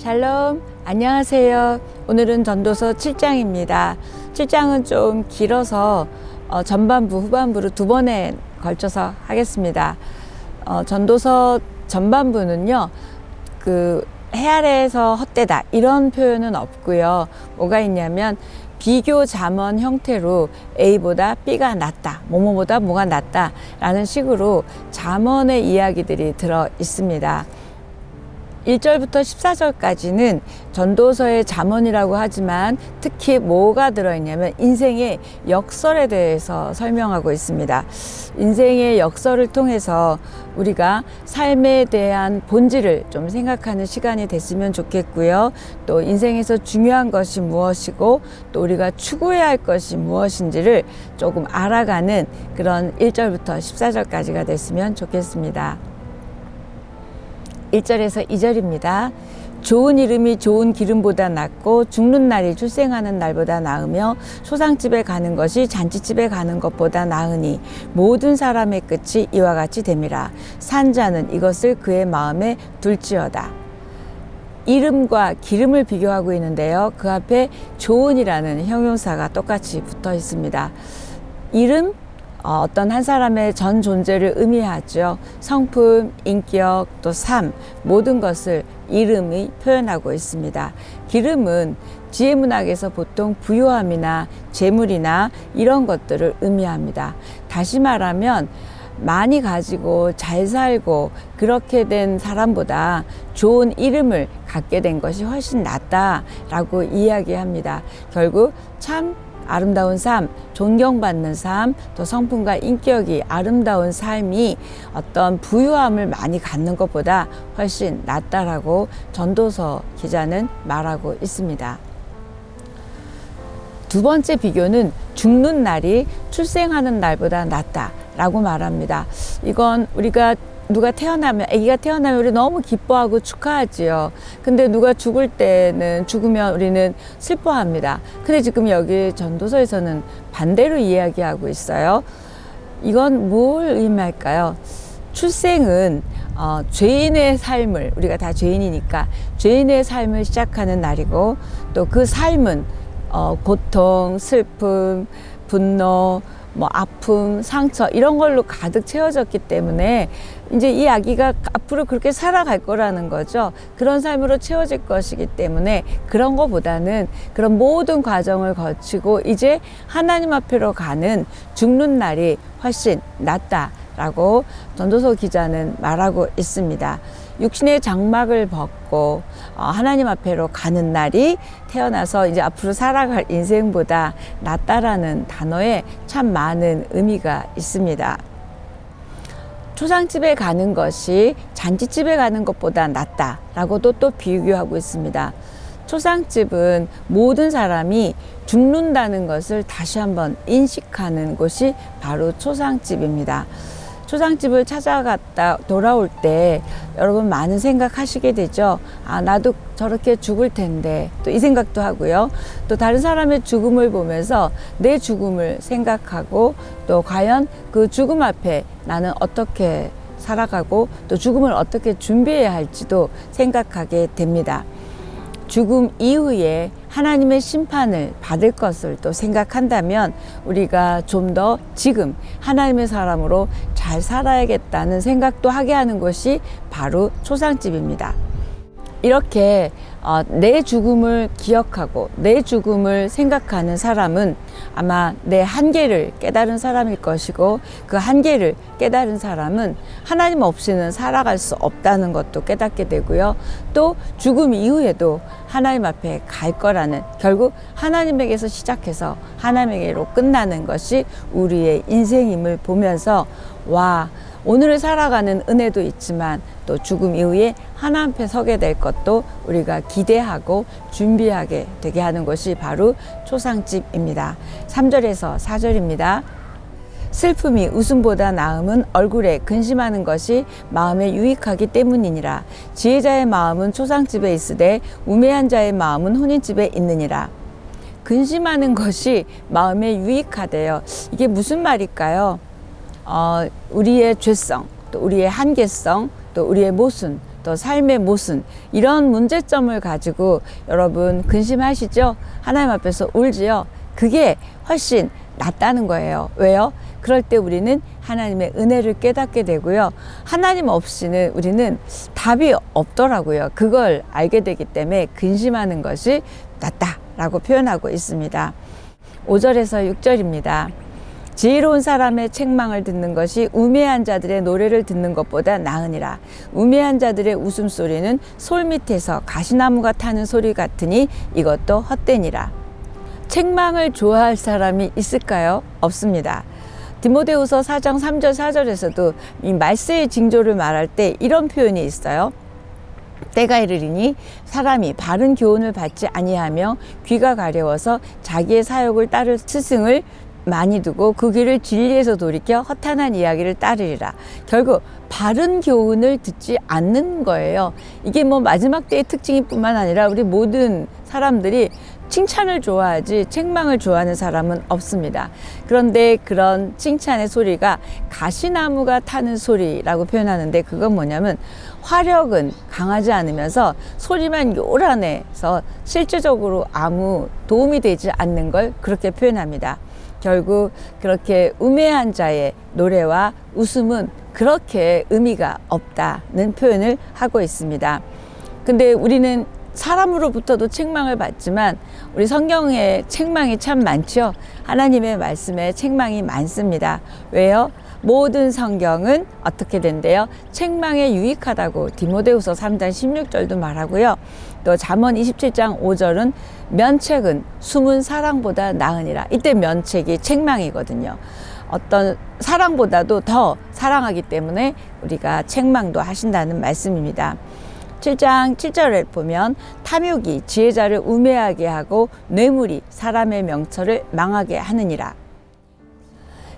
샬롬, 안녕하세요. 오늘은 전도서 7장입니다. 7장은 좀 길어서 전반부, 후반부로 두 번에 걸쳐서 하겠습니다. 전도서 전반부는요, 해 아래에서 헛되다 이런 표현은 없고요. 뭐가 있냐면 비교 잠언 형태로 A보다 B가 낫다, 뭐뭐보다 뭐가 낫다 라는 식으로 잠언의 이야기들이 들어 있습니다. 1절부터 14절까지는 전도서의 잠언이라고 하지만 특히 뭐가 들어있냐면 인생의 역설에 대해서 설명하고 있습니다. 인생의 역설을 통해서 우리가 삶에 대한 본질을 좀 생각하는 시간이 됐으면 좋겠고요. 또 인생에서 중요한 것이 무엇이고 또 우리가 추구해야 할 것이 무엇인지를 조금 알아가는 그런 1절부터 14절까지가 됐으면 좋겠습니다. 1절에서 2절입니다. 좋은 이름이 좋은 기름보다 낫고 죽는 날이 출생하는 날보다 나으며 소상집에 가는 것이 잔치집에 가는 것보다 나으니 모든 사람의 끝이 이와 같이 됨이라. 산 자는 이것을 그의 마음에 둘지어다. 이름과 기름을 비교하고 있는데요. 그 앞에 좋은이라는 형용사가 똑같이 붙어 있습니다. 이름, 어떤 한 사람의 전 존재를 의미하죠. 성품, 인격, 또 삶, 모든 것을 이름이 표현하고 있습니다. 기름은 지혜문학에서 보통 부유함이나 재물이나 이런 것들을 의미합니다. 다시 말하면 많이 가지고 잘 살고 그렇게 된 사람보다 좋은 이름을 갖게 된 것이 훨씬 낫다라고 이야기합니다. 결국 참 아름다운 삶, 존경받는 삶, 또 성품과 인격이 아름다운 삶이 어떤 부유함을 많이 갖는 것보다 훨씬 낫다라고 전도서 기자는 말하고 있습니다. 두 번째 비교는 죽는 날이 출생하는 날보다 낫다라고 말합니다. 이건 우리가 누가 태어나면, 아기가 태어나면 우리 너무 기뻐하고 축하하지요. 근데 누가 죽을 때는, 죽으면 우리는 슬퍼합니다. 근데 지금 여기 전도서에서는 반대로 이야기하고 있어요. 이건 뭘 의미할까요? 출생은 죄인의 삶을, 우리가 다 죄인이니까 죄인의 삶을 시작하는 날이고, 또 그 삶은 고통, 슬픔, 분노, 아픔, 상처 이런 걸로 가득 채워졌기 때문에 이제 이 아기가 앞으로 그렇게 살아갈 거라는 거죠. 그런 삶으로 채워질 것이기 때문에 그런 거보다는 그런 모든 과정을 거치고 이제 하나님 앞으로 가는 죽는 날이 훨씬 낫다라고 전도서 기자는 말하고 있습니다. 육신의 장막을 벗고 하나님 앞에로 가는 날이 태어나서 이제 앞으로 살아갈 인생보다 낫다라는 단어에 참 많은 의미가 있습니다. 초상집에 가는 것이 잔치집에 가는 것보다 낫다라고도 또 비교하고 있습니다. 초상집은 모든 사람이 죽는다는 것을 다시 한번 인식하는 곳이 바로 초상집입니다. 초상집을 찾아갔다 돌아올 때 여러분 많은 생각하시게 되죠. 나도 저렇게 죽을 텐데, 또 이 생각도 하고요. 또 다른 사람의 죽음을 보면서 내 죽음을 생각하고, 또 과연 그 죽음 앞에 나는 어떻게 살아가고 또 죽음을 어떻게 준비해야 할지도 생각하게 됩니다. 죽음 이후에 하나님의 심판을 받을 것을 또 생각한다면 우리가 좀 더 지금 하나님의 사람으로 잘 살아야겠다는 생각도 하게 하는 것이 바로 초상집입니다. 이렇게 내 죽음을 기억하고 내 죽음을 생각하는 사람은 아마 내 한계를 깨달은 사람일 것이고, 그 한계를 깨달은 사람은 하나님 없이는 살아갈 수 없다는 것도 깨닫게 되고요. 또 죽음 이후에도 하나님 앞에 갈 거라는, 결국 하나님에게서 시작해서 하나님에게로 끝나는 것이 우리의 인생임을 보면서, 와, 오늘을 살아가는 은혜도 있지만 또 죽음 이후에 하나님 앞에 서게 될 것도 우리가 기대하고 준비하게 되게 하는 것이 바로 초상집입니다. 3절에서 4절입니다. 슬픔이 웃음보다 나음은 얼굴에 근심하는 것이 마음에 유익하기 때문이니라. 지혜자의 마음은 초상집에 있으되 우매한 자의 마음은 혼인집에 있느니라. 근심하는 것이 마음에 유익하대요. 이게 무슨 말일까요? 우리의 죄성, 또 우리의 한계성, 또 우리의 모순, 또 삶의 모순, 이런 문제점을 가지고 여러분 근심하시죠? 하나님 앞에서 울지요? 그게 훨씬 낫다는 거예요. 왜요? 그럴 때 우리는 하나님의 은혜를 깨닫게 되고요. 하나님 없이는 우리는 답이 없더라고요. 그걸 알게 되기 때문에 근심하는 것이 낫다라고 표현하고 있습니다. 5절에서 6절입니다. 지혜로운 사람의 책망을 듣는 것이 우매한 자들의 노래를 듣는 것보다 나으니라. 우매한 자들의 웃음소리는 솔 밑에서 가시나무가 타는 소리 같으니 이것도 헛되니라. 책망을 좋아할 사람이 있을까요? 없습니다. 디모데후서 4장 3절 4절에서도 이 말세의 징조를 말할 때 이런 표현이 있어요. 때가 이르리니 사람이 바른 교훈을 받지 아니하며 귀가 가려워서 자기의 사욕을 따를 스승을 많이 두고 그 길을 진리에서 돌이켜 허탄한 이야기를 따르리라. 결국 바른 교훈을 듣지 않는 거예요. 이게 뭐 마지막 때의 특징일 뿐만 아니라 우리 모든 사람들이 칭찬을 좋아하지 책망을 좋아하는 사람은 없습니다. 그런데 그런 칭찬의 소리가 가시나무가 타는 소리라고 표현하는데, 그건 뭐냐면 화력은 강하지 않으면서 소리만 요란해서 실질적으로 아무 도움이 되지 않는 걸 그렇게 표현합니다. 결국 그렇게 우매한 자의 노래와 웃음은 그렇게 의미가 없다는 표현을 하고 있습니다. 근데 우리는 사람으로부터도 책망을 받지만 우리 성경에 책망이 참 많죠. 하나님의 말씀에 책망이 많습니다. 왜요? 모든 성경은 어떻게 된대요? 책망에 유익하다고 디모데후서 3장 16절도 말하고요. 또 잠언 27장 5절은 면책은 숨은 사랑보다 나으니라. 이때 면책이 책망이거든요. 어떤 사랑보다도 더 사랑하기 때문에 우리가 책망도 하신다는 말씀입니다. 7장 7절에 보면 탐욕이 지혜자를 우매하게 하고 뇌물이 사람의 명철을 망하게 하느니라.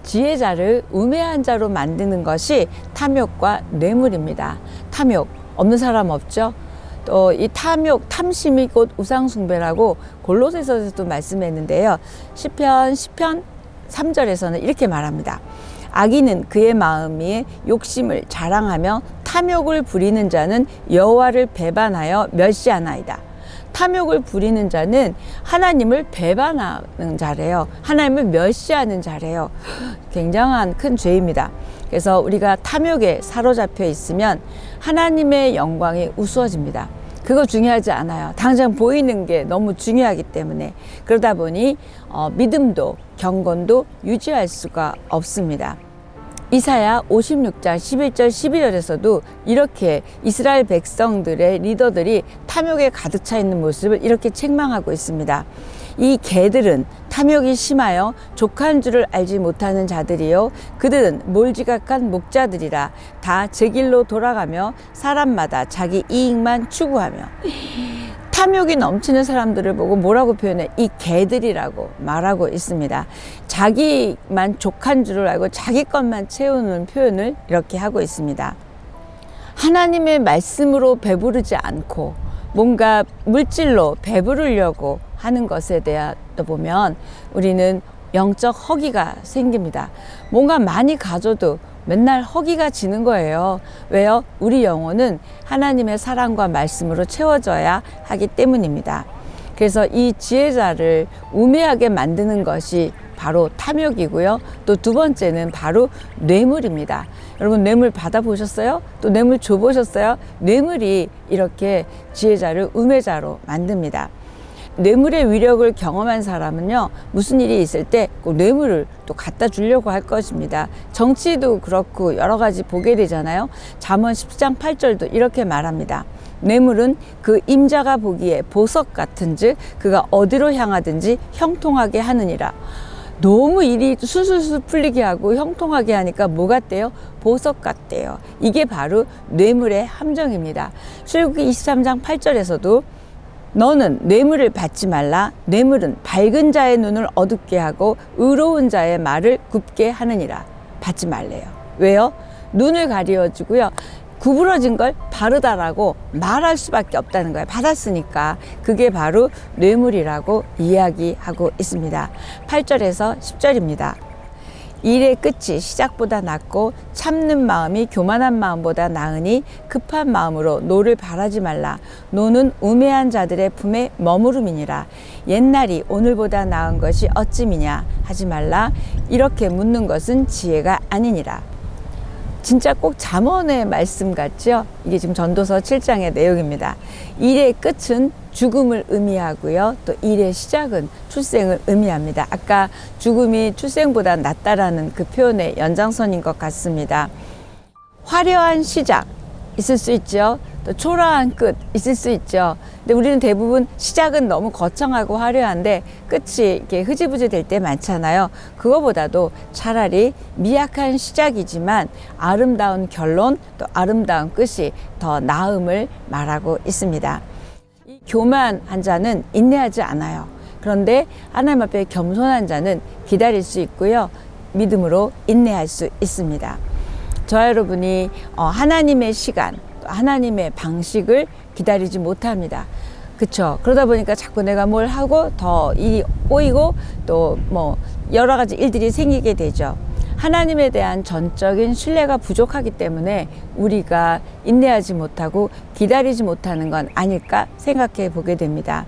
지혜자를 우매한 자로 만드는 것이 탐욕과 뇌물입니다. 탐욕 없는 사람 없죠? 또 이 탐욕, 탐심이 곧 우상숭배라고 골로새서에서도 말씀했는데요. 시편 3절에서는 이렇게 말합니다. 악인은 그의 마음에 욕심을 자랑하며 탐욕을 부리는 자는 여호와를 배반하여 멸시하나이다. 탐욕을 부리는 자는 하나님을 배반하는 자래요. 하나님을 멸시하는 자래요. 굉장한 큰 죄입니다. 그래서 우리가 탐욕에 사로잡혀 있으면 하나님의 영광이 우스워집니다. 그거 중요하지 않아요. 당장 보이는 게 너무 중요하기 때문에. 그러다 보니 믿음도 경건도 유지할 수가 없습니다. 이사야 56장 11절 12절에서도 이렇게 이스라엘 백성들의 리더들이 탐욕에 가득 차 있는 모습을 이렇게 책망하고 있습니다. 이 개들은 탐욕이 심하여 족한 줄을 알지 못하는 자들이요 그들은 몰지각한 목자들이라 다 제 길로 돌아가며 사람마다 자기 이익만 추구하며. 탐욕이 넘치는 사람들을 보고 뭐라고 표현해? 이 개들이라고 말하고 있습니다. 자기만 족한 줄을 알고 자기 것만 채우는 표현을 이렇게 하고 있습니다. 하나님의 말씀으로 배부르지 않고 뭔가 물질로 배부르려고 하는 것에 대해 보면 우리는 영적 허기가 생깁니다. 뭔가 많이 가져도 맨날 허기가 지는 거예요. 왜요? 우리 영혼은 하나님의 사랑과 말씀으로 채워져야 하기 때문입니다. 그래서 이 지혜자를 우매하게 만드는 것이 바로 탐욕이고요. 또 두 번째는 바로 뇌물입니다. 여러분 뇌물 받아보셨어요? 또 뇌물 줘보셨어요? 뇌물이 이렇게 지혜자를 우매자로 만듭니다. 뇌물의 위력을 경험한 사람은요, 무슨 일이 있을 때 꼭 뇌물을 또 갖다 주려고 할 것입니다. 정치도 그렇고 여러 가지 보게 되잖아요. 잠언 10장 8절도 이렇게 말합니다. 뇌물은 그 임자가 보기에 보석 같은즉 그가 어디로 향하든지 형통하게 하느니라. 너무 일이 술술술 풀리게 하고 형통하게 하니까 뭐 같대요? 보석 같대요. 이게 바로 뇌물의 함정입니다. 출애굽기 23장 8절에서도 너는 뇌물을 받지 말라. 뇌물은 밝은 자의 눈을 어둡게 하고 의로운 자의 말을 굽게 하느니라. 받지 말래요. 왜요? 눈을 가리워주고요. 구부러진 걸 바르다라고 말할 수밖에 없다는 거예요. 받았으니까. 그게 바로 뇌물이라고 이야기하고 있습니다. 8절에서 10절입니다. 일의 끝이 시작보다 낫고 참는 마음이 교만한 마음보다 나으니 급한 마음으로 노를 바라지 말라. 노는 우매한 자들의 품에 머무름이니라. 옛날이 오늘보다 나은 것이 어찌미냐 하지 말라. 이렇게 묻는 것은 지혜가 아니니라. 진짜 꼭 잠언의 말씀 같죠? 이게 지금 전도서 7장의 내용입니다. 일의 끝은 죽음을 의미하고요. 또 일의 시작은 출생을 의미합니다. 아까 죽음이 출생보다 낫다라는 그 표현의 연장선인 것 같습니다. 화려한 시작 있을 수 있죠. 또 초라한 끝 있을 수 있죠. 근데 우리는 대부분 시작은 너무 거창하고 화려한데 끝이 이렇게 흐지부지 될 때 많잖아요. 그거보다도 차라리 미약한 시작이지만 아름다운 결론 또 아름다운 끝이 더 나음을 말하고 있습니다. 이 교만한 자는 인내하지 않아요. 그런데 하나님 앞에 겸손한 자는 기다릴 수 있고요. 믿음으로 인내할 수 있습니다. 저와 여러분이 하나님의 시간, 하나님의 방식을 기다리지 못합니다. 그쵸? 그러다 보니까 자꾸 내가 뭘 하고 더 일이 꼬이고 또 뭐 여러 가지 일들이 생기게 되죠. 하나님에 대한 전적인 신뢰가 부족하기 때문에 우리가 인내하지 못하고 기다리지 못하는 건 아닐까 생각해 보게 됩니다.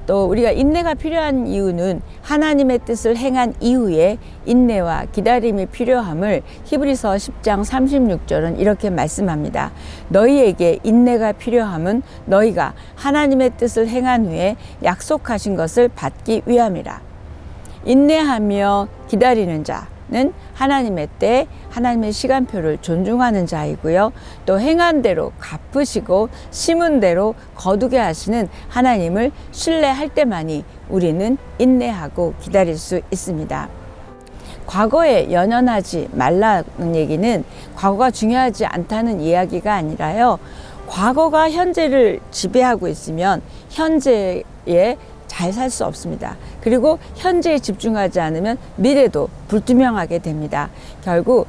또 우리가 인내가 필요한 이유는 하나님의 뜻을 행한 이후에 인내와 기다림이 필요함을 히브리서 10장 36절은 이렇게 말씀합니다. 너희에게 인내가 필요함은 너희가 하나님의 뜻을 행한 후에 약속하신 것을 받기 위함이라. 인내하며 기다리는 자는 하나님의 때, 하나님의 시간표를 존중하는 자이고요. 또 행한 대로 갚으시고 심은 대로 거두게 하시는 하나님을 신뢰할 때만이 우리는 인내하고 기다릴 수 있습니다. 과거에 연연하지 말라는 얘기는 과거가 중요하지 않다는 이야기가 아니라요. 과거가 현재를 지배하고 있으면 현재에 잘 살 수 없습니다. 그리고 현재에 집중하지 않으면 미래도 불투명하게 됩니다. 결국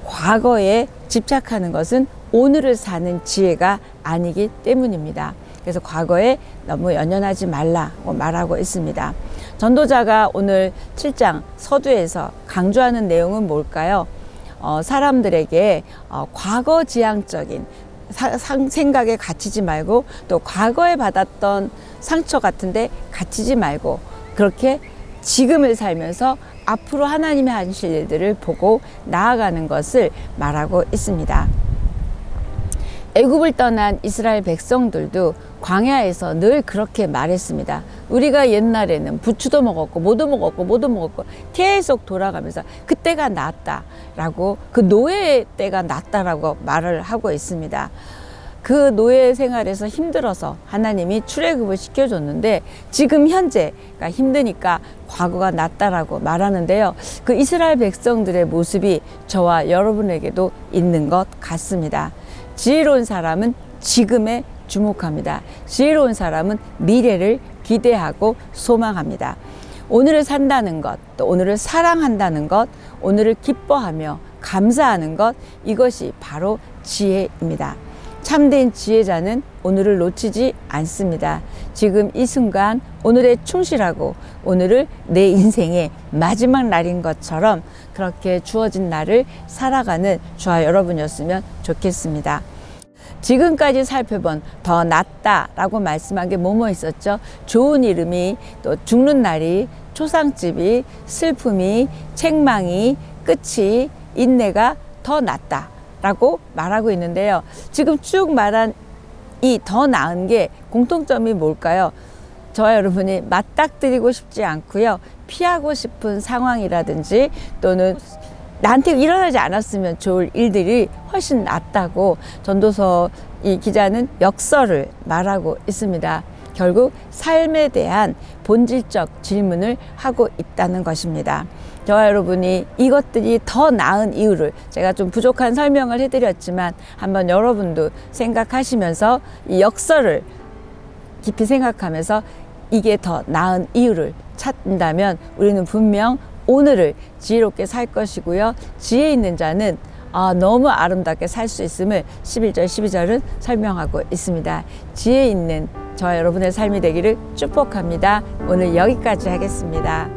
과거에 집착하는 것은 오늘을 사는 지혜가 아니기 때문입니다. 그래서 과거에 너무 연연하지 말라고 말하고 있습니다. 전도자가 오늘 7장 서두에서 강조하는 내용은 뭘까요? 사람들에게 과거 지향적인 생각에 갇히지 말고 또 과거에 받았던 상처 같은데 갇히지 말고 그렇게 지금을 살면서 앞으로 하나님이 하실 일들을 보고 나아가는 것을 말하고 있습니다. 애굽을 떠난 이스라엘 백성들도 광야에서 늘 그렇게 말했습니다. 우리가 옛날에는 부추도 먹었고 뭐도 먹었고 계속 돌아가면서 그때가 낫다라고 그 노예 때가 낫다라고 말을 하고 있습니다. 그 노예 생활에서 힘들어서 하나님이 출애굽을 시켜줬는데 지금 현재가 힘드니까 과거가 낫다라고 말하는데요. 그 이스라엘 백성들의 모습이 저와 여러분에게도 있는 것 같습니다. 지혜로운 사람은 지금에 주목합니다. 지혜로운 사람은 미래를 기대하고 소망합니다. 오늘을 산다는 것, 또 오늘을 사랑한다는 것, 오늘을 기뻐하며 감사하는 것, 이것이 바로 지혜입니다. 참된 지혜자는 오늘을 놓치지 않습니다. 지금 이 순간 오늘에 충실하고 오늘을 내 인생의 마지막 날인 것처럼 그렇게 주어진 날을 살아가는 저와 여러분이었으면 좋겠습니다. 지금까지 살펴본 더 낫다라고 말씀한 게 뭐뭐 있었죠? 좋은 이름이, 또 죽는 날이, 초상집이, 슬픔이, 책망이, 끝이, 인내가 더 낫다 라고 말하고 있는데요. 지금 쭉 말한 이 더 나은 게 공통점이 뭘까요? 저와 여러분이 맞닥뜨리고 싶지 않고요. 피하고 싶은 상황이라든지 또는 나한테 일어나지 않았으면 좋을 일들이 훨씬 낫다고 전도서 이 기자는 역설을 말하고 있습니다. 결국 삶에 대한 본질적 질문을 하고 있다는 것입니다. 저와 여러분이 이것들이 더 나은 이유를 제가 좀 부족한 설명을 해드렸지만 한번 여러분도 생각하시면서 이 역설을 깊이 생각하면서 이게 더 나은 이유를 찾는다면 우리는 분명 오늘을 지혜롭게 살 것이고요. 지혜 있는 자는 너무 아름답게 살 수 있음을 11절 12절은 설명하고 있습니다. 지혜 있는 저와 여러분의 삶이 되기를 축복합니다. 오늘 여기까지 하겠습니다.